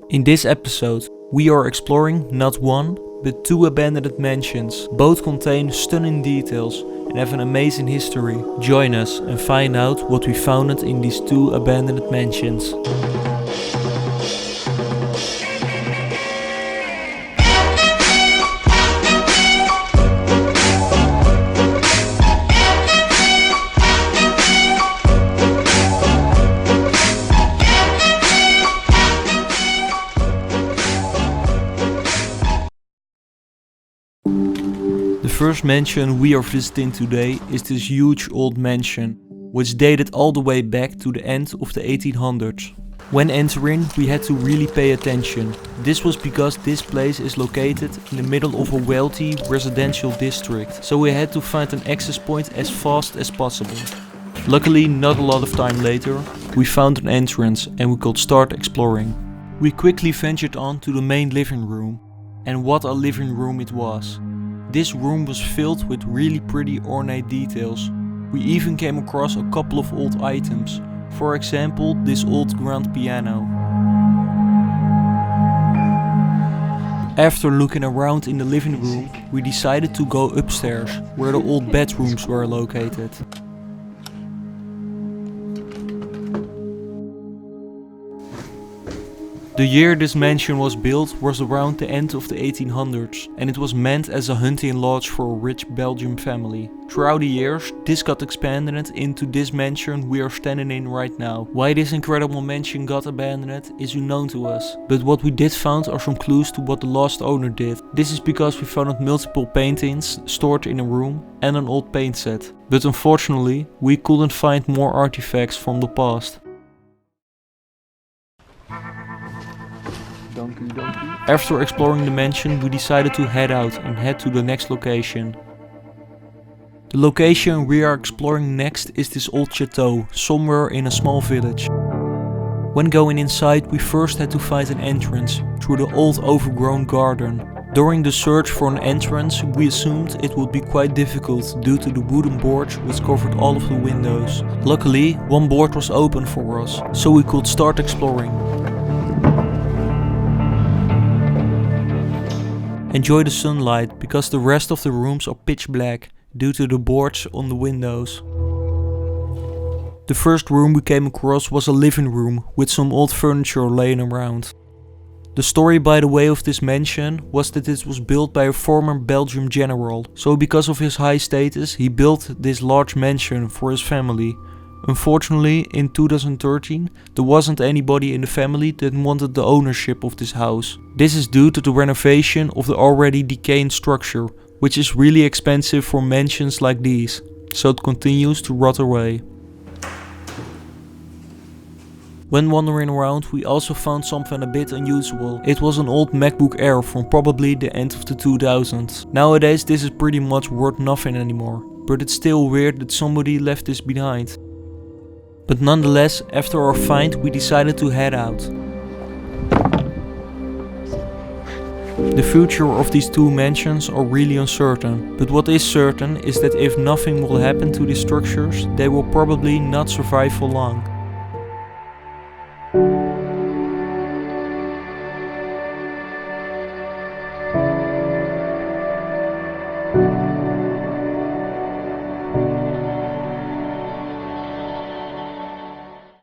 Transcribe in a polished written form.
In this episode, we are exploring not one, but two abandoned mansions. Both contain stunning details and have an amazing history. Join us and find out what we found in these two abandoned mansions. The first mansion we are visiting today is this huge old mansion, which dated all the way back to the end of the 1800s. When entering, we had to really pay attention. This was because this place is located in the middle of a wealthy residential district, so we had to find an access point as fast as possible. Luckily, not a lot of time later, we found an entrance and we could start exploring. We quickly ventured on to the main living room, and what a living room it was. This room was filled with really pretty ornate details. We even came across a couple of old items, for example this old grand piano. After looking around in the living room, we decided to go upstairs, where the old bedrooms were located. The year this mansion was built was around the end of the 1800s, and it was meant as a hunting lodge for a rich Belgian family. Throughout the years, this got expanded into this mansion we are standing in right now. Why this incredible mansion got abandoned is unknown to us, but what we did find are some clues to what the last owner did. This is because we found multiple paintings stored in a room and an old paint set, but unfortunately we couldn't find more artifacts from the past. After exploring the mansion, we decided to head out and head to the next location. The location we are exploring next is this old chateau, somewhere in a small village. When going inside, we first had to find an entrance through the old overgrown garden. During the search for an entrance, we assumed it would be quite difficult due to the wooden boards which covered all of the windows. Luckily, one board was open for us, so we could start exploring. Enjoy the sunlight, because the rest of the rooms are pitch black due to the boards on the windows. The first room we came across was a living room with some old furniture laying around. The story, by the way, of this mansion was that it was built by a former Belgian general, so because of his high status he built this large mansion for his family. Unfortunately, in 2013, there wasn't anybody in the family that wanted the ownership of this house. This is due to the renovation of the already decaying structure, which is really expensive for mansions like these, so it continues to rot away. When wandering around, we also found something a bit unusual. It was an old MacBook Air from probably the end of the 2000s. Nowadays this is pretty much worth nothing anymore, but it's still weird that somebody left this behind. But nonetheless, after our find, we decided to head out. The future of these two mansions are really uncertain, but what is certain is that if nothing will happen to these structures, they will probably not survive for long.